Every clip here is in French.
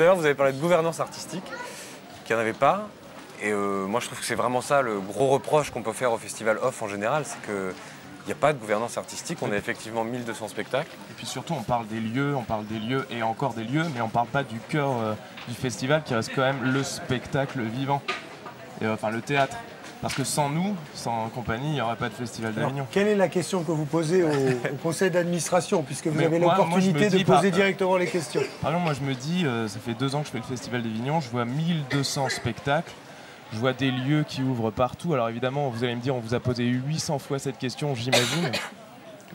tout à l'heure, vous avez parlé de gouvernance artistique, qu'il n'y en avait pas. Et moi, je trouve que c'est vraiment ça le gros reproche qu'on peut faire au Festival Off en général, c'est qu'il n'y a pas de gouvernance artistique. On a effectivement 1200 spectacles. Et puis surtout, on parle des lieux et encore des lieux, mais on ne parle pas du cœur du festival qui reste quand même le spectacle vivant, et, enfin le théâtre. Parce que sans nous, sans compagnie, il n'y aurait pas de Festival d'Avignon. Quelle est la question que vous posez au conseil d'administration, puisque vous avez l'opportunité de poser directement les questions? Par exemple, moi je me dis, ça fait 2 ans que je fais le Festival d'Avignon, je vois 1200 spectacles, je vois des lieux qui ouvrent partout. Alors évidemment, vous allez me dire, on vous a posé 800 fois cette question, j'imagine.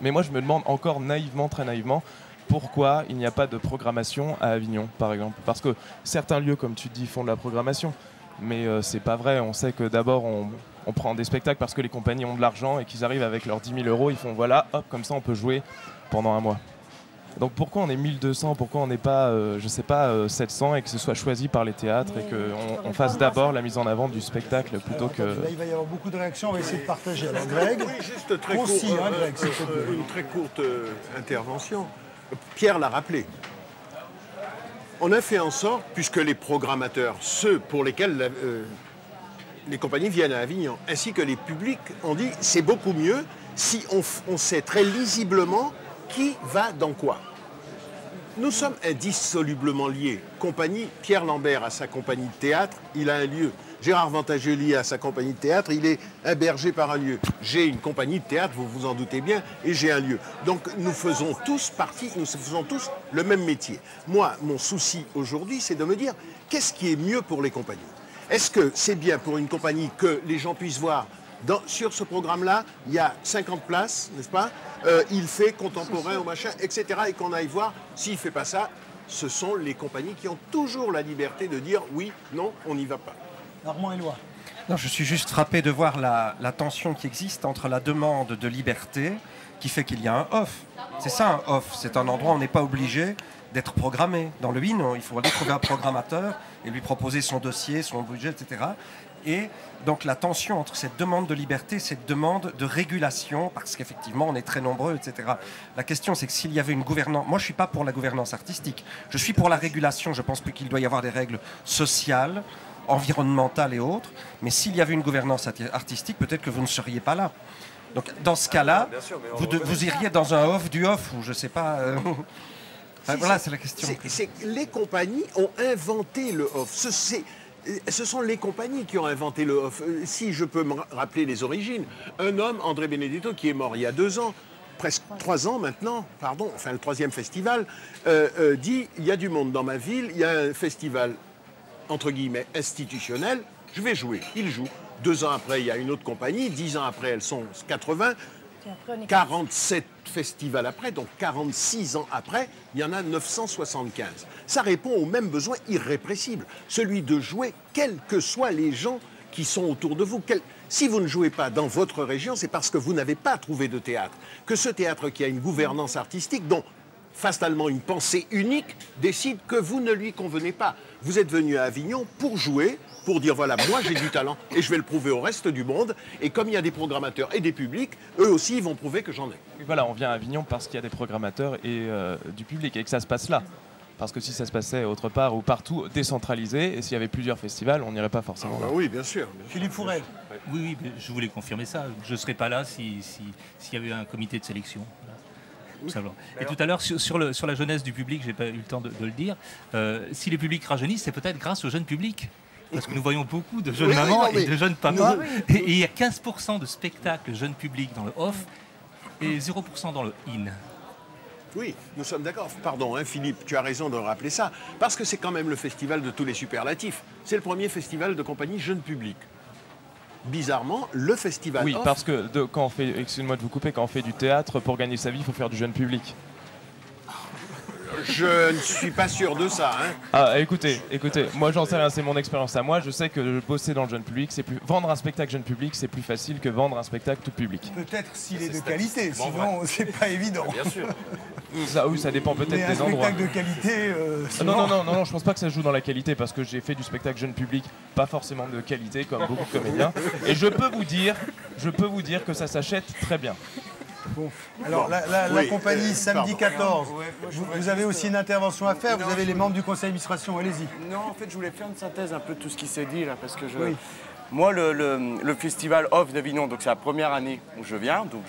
Mais moi je me demande encore naïvement, très naïvement, pourquoi il n'y a pas de programmation à Avignon, par exemple. Parce que certains lieux, comme tu dis, font de la programmation. Mais c'est pas vrai, on sait que d'abord on prend des spectacles parce que les compagnies ont de l'argent et qu'ils arrivent avec leurs 10 000 €, ils font voilà, hop, comme ça on peut jouer pendant un mois. Donc pourquoi on est 1200, pourquoi on n'est pas, je sais pas, 700 et que ce soit choisi par les théâtres et qu'on fasse d'abord la mise en avant du spectacle plutôt que... Là il va y avoir beaucoup de réactions, on va essayer de partager. Alors Greg, oui, juste très concis, court, Greg, une très courte intervention. Pierre l'a rappelé. On a fait en sorte, puisque les programmateurs, ceux pour lesquels les compagnies viennent à Avignon, ainsi que les publics, ont dit c'est beaucoup mieux si on sait très lisiblement qui va dans quoi. Nous sommes indissolublement liés. Compagnie, Pierre Lambert a sa compagnie de théâtre, il a un lieu. Gérard Ventageli a sa compagnie de théâtre, il est hébergé par un lieu. J'ai une compagnie de théâtre, vous vous en doutez bien, et j'ai un lieu. Donc nous faisons tous partie, nous faisons tous le même métier. Moi, mon souci aujourd'hui, c'est de me dire, qu'est-ce qui est mieux pour les compagnies? Est-ce que c'est bien pour une compagnie que les gens puissent voir sur ce programme-là, il y a 50 places, n'est-ce pas? Il fait contemporain ou machin, etc. Et qu'on aille voir, s'il ne fait pas ça, ce sont les compagnies qui ont toujours la liberté de dire oui, non, on n'y va pas. Armand Éloi. Non, je suis juste frappé de voir la tension qui existe entre la demande de liberté qui fait qu'il y a un off. C'est ça un off, c'est un endroit où on n'est pas obligé d'être programmé. Dans le IN, il faut aller trouver un programmateur et lui proposer son dossier, son budget, etc. Et donc la tension entre cette demande de liberté, cette demande de régulation, parce qu'effectivement on est très nombreux, etc. La question c'est que s'il y avait une gouvernance... Moi je ne suis pas pour la gouvernance artistique, je suis pour la régulation, je pense qu'il doit y avoir des règles sociales, environnementales et autres, mais s'il y avait une gouvernance artistique, peut-être que vous ne seriez pas là. Donc dans ce cas-là, vous iriez dans un off du off, ou je ne sais pas... voilà, c'est la question. Les compagnies ont inventé le off. Ce sont les compagnies qui ont inventé le off. Si je peux me rappeler les origines, un homme, André Benedetto, qui est mort il y a 2 ans, presque 3 ans maintenant, pardon, enfin le 3e festival, dit « il y a du monde dans ma ville, il y a un festival, entre guillemets, institutionnel, je vais jouer ». Il joue. 2 ans après, il y a une autre compagnie, 10 ans après, elles sont 80, 47 festivals après, donc 46 ans après, il y en a 975. Ça répond au même besoin irrépressible, celui de jouer quels que soient les gens qui sont autour de vous. Si vous ne jouez pas dans votre région, c'est parce que vous n'avez pas trouvé de théâtre. Que ce théâtre qui a une gouvernance artistique, dont fatalement une pensée unique, décide que vous ne lui convenez pas. Vous êtes venu à Avignon pour jouer, pour dire voilà, moi j'ai du talent et je vais le prouver au reste du monde. Et comme il y a des programmateurs et des publics, eux aussi ils vont prouver que j'en ai. Et voilà, on vient à Avignon parce qu'il y a des programmateurs et du public et que ça se passe là. Parce que si ça se passait autre part ou partout décentralisé, et s'il y avait plusieurs festivals, on n'irait pas forcément là. Oui, bien sûr. Philippe Fourel. Oui, je voulais confirmer ça. Je ne serais pas là s'il y avait un comité de sélection. Et tout à l'heure, sur la jeunesse du public, je n'ai pas eu le temps de le dire, si les publics rajeunissent, c'est peut-être grâce au jeune public. Parce que nous voyons beaucoup de jeunes mamans et de jeunes papas. Et il y a 15% de spectacles jeunes publics dans le off et 0% dans le in. Oui, nous sommes d'accord. Pardon, hein, Philippe, tu as raison de rappeler ça. Parce que c'est quand même le festival de tous les superlatifs. C'est le premier festival de compagnie jeune public. Bizarrement, le festival Oui, off... parce que quand on fait, excusez-moi de vous couper, quand on fait du théâtre, pour gagner sa vie, il faut faire du jeune public. Je ne suis pas sûr de ça. Hein. Ah, écoutez, moi j'en sais rien, c'est mon expérience à moi. Je sais que bosser dans le jeune public, vendre un spectacle jeune public, c'est plus facile que vendre un spectacle tout public. Peut-être s'il est de qualité, sinon c'est pas évident. Bien sûr. Oui, ça dépend peut-être des endroits. Un spectacle de qualité. Non, je pense pas que ça joue dans la qualité parce que j'ai fait du spectacle jeune public, pas forcément de qualité comme beaucoup de comédiens. Et je peux vous dire que ça s'achète très bien. Bon. Alors, la compagnie, samedi 14, vous avez aussi une intervention à faire. Vous avez les membres du conseil d'administration. Allez-y. Non, en fait, je voulais faire une synthèse un peu de tout ce qui s'est dit, là, parce que moi, le festival Off d'Avignon, donc c'est la première année où je viens, donc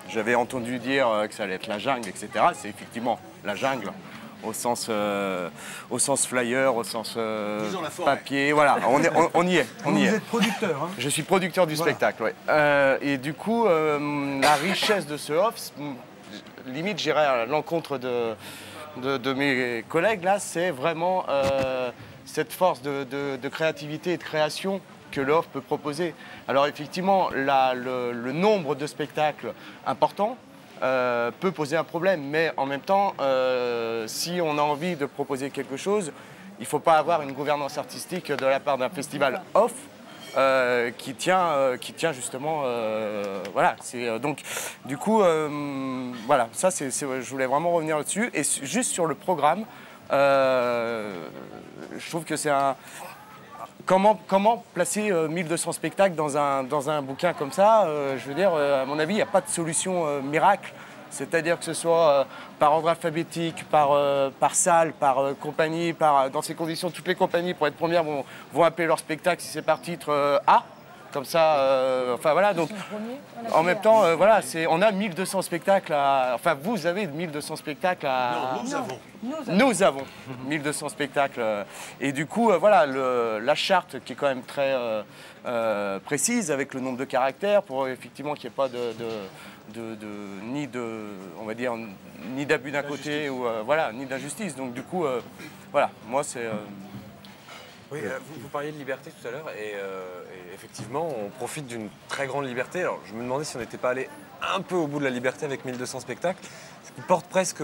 j'avais entendu dire que ça allait être la jungle, etc. C'est effectivement la jungle. Au sens flyer, au sens papier, voilà, on y est. Vous êtes producteur, hein? Je suis producteur du spectacle, oui. Et du coup, la richesse de ce off, limite j'irais à l'encontre de mes collègues, là, c'est vraiment cette force de créativité et de création que le off peut proposer. Alors effectivement, le nombre de spectacles importants, peut poser un problème, mais en même temps, si on a envie de proposer quelque chose, il ne faut pas avoir une gouvernance artistique de la part d'un festival off qui tient justement, voilà. Donc, du coup, voilà, ça, je voulais vraiment revenir là-dessus. Et juste sur le programme, je trouve que c'est un... Comment placer 1200 spectacles dans un bouquin comme ça? Je veux dire, à mon avis, il n'y a pas de solution miracle. C'est-à-dire que ce soit par ordre alphabétique, par salle, par compagnie, dans ces conditions, toutes les compagnies, pour être premières, vont appeler leur spectacle si c'est par titre A. Comme ça, enfin voilà, donc en même temps, voilà, on a 1200 spectacles enfin vous avez 1200 spectacles à... Non, nous avons 1200 spectacles. Et du coup, voilà, la charte qui est quand même très précise avec le nombre de caractères pour effectivement qu'il n'y ait pas on va dire, ni d'abus d'un côté, ou voilà, ni d'injustice. Donc du coup, voilà, moi c'est... Oui, vous parliez de liberté tout à l'heure et effectivement, on profite d'une très grande liberté. Alors, je me demandais si on n'était pas allé un peu au bout de la liberté avec 1200 spectacles, ce qui porte presque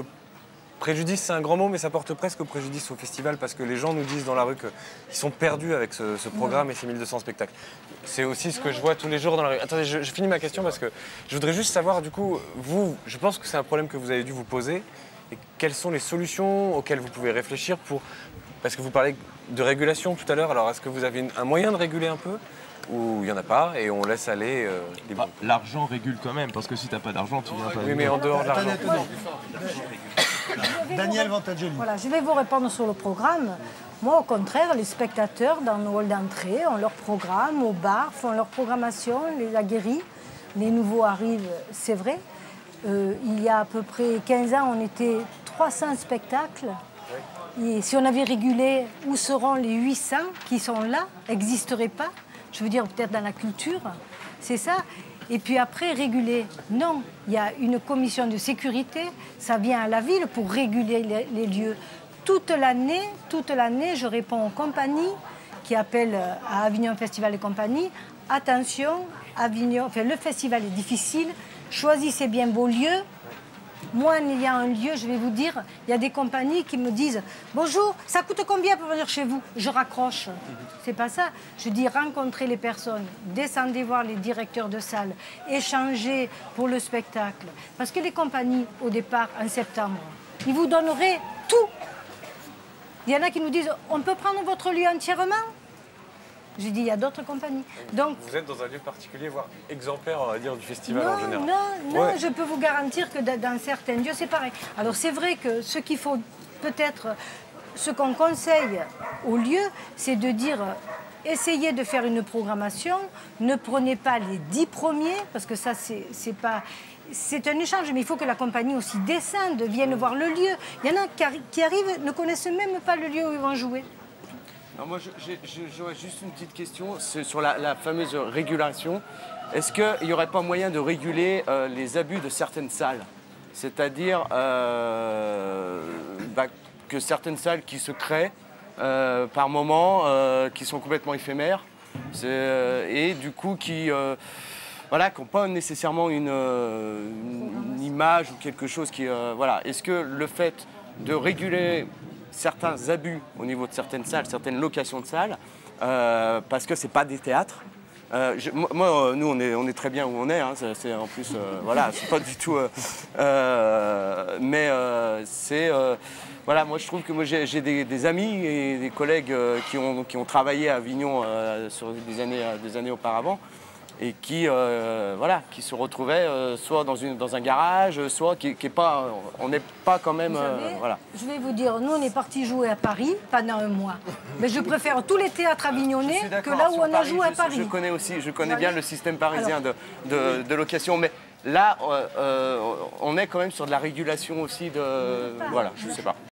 préjudice, c'est un grand mot, mais ça porte presque préjudice au festival parce que les gens nous disent dans la rue qu'ils sont perdus avec ce programme et ces 1200 spectacles. C'est aussi ce que je vois tous les jours dans la rue. Attendez, je finis ma question parce que je voudrais juste savoir, du coup, je pense que c'est un problème que vous avez dû vous poser et quelles sont les solutions auxquelles vous pouvez réfléchir pour... Parce que vous parlez de régulation tout à l'heure, alors est-ce que vous avez un moyen de réguler un peu ou il n'y en a pas et on laisse aller L'argent régule quand même, parce que si tu n'as pas d'argent, tu viens pas. Oui, mais en dehors de l'argent. Daniel Vantageli. Voilà, je vais vous répondre sur le programme. Moi, au contraire, les spectateurs dans nos halls d'entrée ont leur programme, au bar, font leur programmation, les aguerris. Les nouveaux arrivent, c'est vrai. Il y a à peu près 15 ans, on était 300 spectacles. Et si on avait régulé où seront les 800 qui sont là, n'existeraient pas, je veux dire peut-être dans la culture, c'est ça. Et puis après, réguler, non, il y a une commission de sécurité, ça vient à la ville pour réguler les lieux. Toute l'année, je réponds aux compagnies qui appellent à Avignon Festival et compagnie, attention, Avignon, enfin, le festival est difficile, choisissez bien vos lieux. Moi, il y a un lieu, je vais vous dire, il y a des compagnies qui me disent « Bonjour, ça coûte combien pour venir chez vous ?» Je raccroche. C'est pas ça. Je dis rencontrer les personnes, descendez voir les directeurs de salle, échanger pour le spectacle. Parce que les compagnies, au départ, en septembre, ils vous donneraient tout. Il y en a qui nous disent « On peut prendre votre lieu entièrement ?» J'ai dit, il y a d'autres compagnies. Donc, vous êtes dans un lieu particulier, voire exemplaire, on va dire, du festival en général. Non, ouais. Je peux vous garantir que dans certains lieux, c'est pareil. Alors, c'est vrai que ce qu'il faut peut-être, ce qu'on conseille au lieu, c'est de dire, essayez de faire une programmation, ne prenez pas les 10 premiers, parce que ça, c'est pas... C'est un échange, mais il faut que la compagnie aussi descende, vienne voir le lieu. Il y en a qui arrivent, ne connaissent même pas le lieu où ils vont jouer. Alors moi, j'aurais juste une petite question sur la fameuse régulation. Est-ce qu'il n'y aurait pas moyen de réguler les abus de certaines salles? C'est-à-dire que certaines salles qui se créent par moment, qui sont complètement éphémères, et du coup qui n'ont pas nécessairement une image ou quelque chose qui... voilà. Est-ce que le fait de réguler certains abus au niveau de certaines salles, certaines locations de salles, parce que c'est pas des théâtres. Nous, on est très bien où on est. Hein, c'est en plus, voilà, c'est pas du tout. Voilà, moi je trouve que j'ai des amis et des collègues qui ont travaillé à Avignon sur des années auparavant. et qui se retrouvaient soit dans un garage, soit qui est pas, on n'est pas quand même, voilà. Je vais vous dire, nous on est partis jouer à Paris pendant un mois. Mais je préfère tous les théâtres avignonnais que là où on a joué à Paris. Je connais bien le système parisien de location, mais là, on est quand même sur de la régulation aussi de, voilà, je sais pas.